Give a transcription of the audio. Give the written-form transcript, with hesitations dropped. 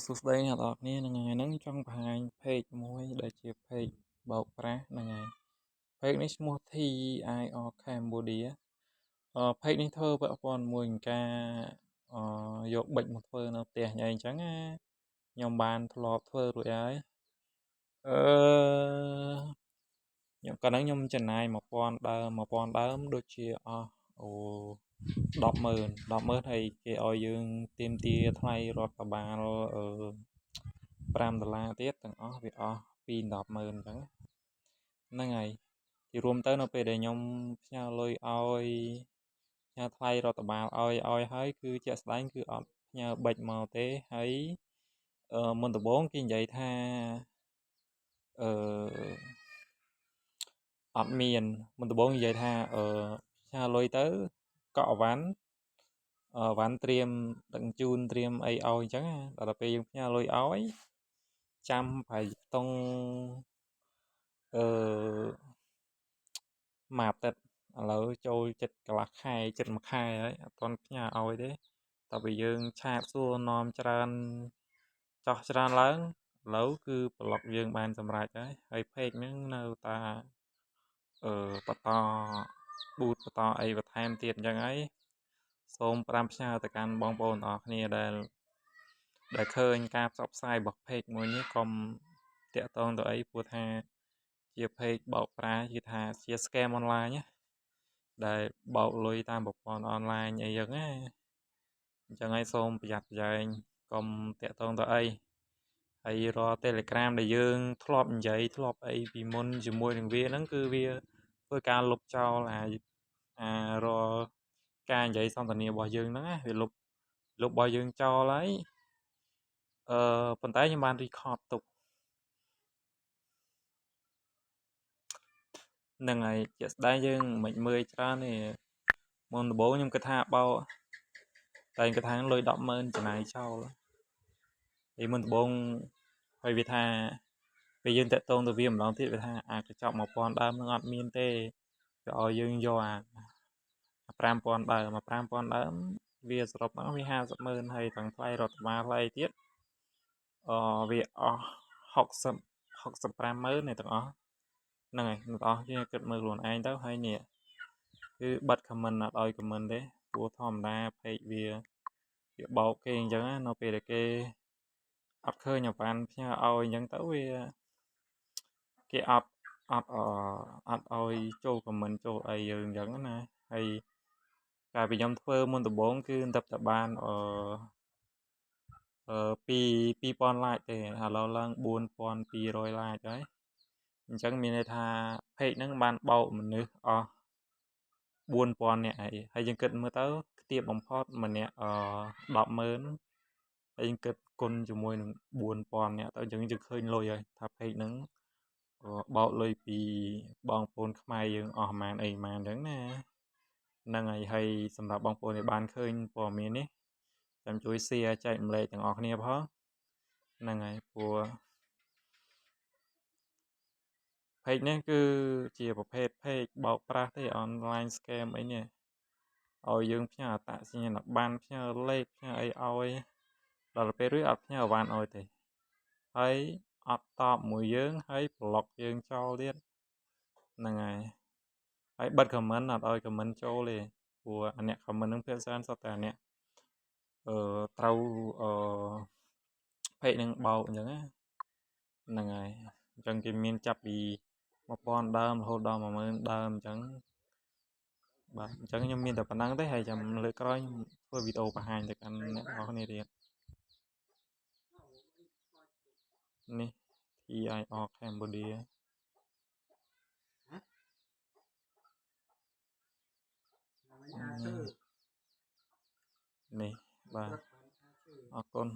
សួស្តីអ្នកនរគ្នាហ្នឹងហើយហ្នឹងចង់បង្ហាញ page មួយដែលជា page បោកប្រាស់ហ្នឹងហើយ page នេះឈ្មោះ TIR Cambodia page នេះធ្វើពាក់ព័ន្ធមួយនឹងការយកប៊ិចមកធ្វើនៅផ្ទះញ៉ៃអញ្ចឹងណាខ្ញុំបានធ្លាប់ធ្វើរួចហើយអឺខ្ញុំកាលហ្នឹងខ្ញុំចំណាយ1000ដើមដូចជាអស់100000ហើយគេឲ្យយើងទាមទារថ្លៃរដ្ឋបាល$5ទៀតទាំងអស់វាអស់ពី100000អញ្ចឹងហ្នឹងហើយជារួមទៅនៅពេលដែលខ្ញុំផ្ញើលុយឲ្យផ្ញើថ្លៃរដ្ឋបាលឲ្យហើយគឺជាក់ស្ដែងគឺអត់ផ្ញើប៊ិចមកទេហើយមុនដំបូងគេនិយាយថាអឺអត់មានមុនដំបូងនិយាយថាផ្ញើលុយទៅកក់អវ៉ាន់វ៉ាន់ត្រៀមដឹកជញ្ជូនត្រៀមអីឲ្យអញ្ចឹងដល់ពេលយើងផ្ញើលុយឲ្យចាំប្រហែលខ្ទង់អឺមួយអាទិត្យឥឡូវចូលចិត្តកន្លះខែចិត្តមួយខែហើយអត់ទាន់ផ្ញើឲ្យទេតើបើយើងឆាតសួរនាំច្រើនចោះច្រើនឡើងឥឡូវគឺប្លុកយើងបានសម្រេចហើយ page ហ្នឹងនៅតែបន្តប៊ូតបន្តអីបន្ថែមទៀតអញ្ចឹងហើយសូមផ្ដាំផ្ញើទៅកាន់បងប្អូនទាំងអស់គ្នាដែលឃើញការផ្សព្វផ្សាយរបស់ page មួយនេះកុំតាក់ទងទៅអីព្រោះថាជា page បោកប្រាស់គឺថាជា scam online ណាដែលបោកលុយតាមប្រព័ន្ធអនឡាញអីចឹងណាអញ្ចឹងហើយសូមប្រយ័ត្នប្រយែងកុំតាក់ទងទៅអីហើយរាល់ Telegram ដែលយើងធ្លាប់និយាយធ្លាប់អីពីមុនជាមួយនឹងវាហ្នឹងគឺវាធ្វើការលុបចោលរាល់ការនិយាយសន្ទនារបស់យើងហ្នឹងណាវាលុបរបស់យើងចោលហើយប៉ុន្តែខ្ញុំបាន record ទុកហ្នឹងហើយជាក់ស្ដែងយើងមិនមើលច្រើនទេមុនដំបូងខ្ញុំគិតថាបោតែគិតថាលុយ100000ចំណាយចោលហើយមុនដំបូងហើយវាថាពេលយើងតាក់ទងទៅវាម្ដងទៀតវាថាកញ្ចប់1000ដើមនឹងអត់មានទេវាឲ្យយើងយក5000ដើម5000ដើមវាសរុបមកវា500,000ហើយទាំងថ្លៃរដ្ឋបាលថ្លៃទៀតវាអស់650000នេះទាំងអស់ហ្នឹងហើយទាំងអស់យើងគិតមើលខ្លួនឯងទៅហើយនេះគឺបិទ comment អត់ឲ្យ comment ទេព្រោះធម្មតា page វាបោកគេអញ្ចឹងនៅពេលដែលគេអត់ឃើញអាវ៉ាន់ផ្ញើឲ្យអញ្ចឹងទៅវាគេអត់ឲ្យចូល comment ចូលអីយើងអញ្ចឹងណាហើយកាលពីខ្ញុំធ្វើមុនដំបូងគឺតែបាន2000 like ទេឥឡូវឡើង4200 like ហើយអញ្ចឹងមានន័យថា page ហ្នឹងបានបោកមនុស្សអស់4000នាក់ហើយយើងគិតមើលទៅខ្ទាបបំផុតម្នាក់100000ហើយយើងគិតគុណជាមួយនឹង4000នាក់ទៅអញ្ចឹងយើងឃើញលុយហើយថា page ហ្នឹងបោកលុយពីបងប្អូនខ្មែរយើងអស់ប្រហែលអីប្រហែលអញ្ចឹងណាហ្នឹងហើយសម្រាប់បងប្អូនដែលបានឃើញព័ត៌មាននេះចាំជួយ share ចែកម្លែកទាំងអស់គ្នាផងហ្នឹងហើយព្រោះ page នេះគឺជាប្រភេទ page បោកប្រាស់ទេ online scam អីនេះឲ្យយើងផ្ញើអត្តសញ្ញាណប័ណ្ណផ្ញើលេខផ្ញើអីឲ្យដល់ពេលរួចអត់ផ្ញើអីវ៉ាន់ឲ្យទេហើយអត់តបមួយយើងហើយប្លុកយើងចោលទៀតហ្នឹងហើយបិទ comment អត់ឲ្យ comment ចូលទេព្រោះអ្នក comment នឹងភាគច្រើនសុទ្ធតែអ្នកត្រូវpage នឹងបោកអញ្ចឹងហ្នឹងហើយអញ្ចឹងគេមានចាប់ពី1000ដើមរហូតដល់10000ដើមអញ្ចឹងបាទអញ្ចឹងខ្ញុំមានតែប៉ុណ្្នឹងទេហើយចាំលើកក្រោយខ្ញុំធ្វើវីដេអូបង្ហាញទៅកាន់អ្នកនរគ្នាទៀតនេះ TIR Cambodia នេះបាទអរគុណ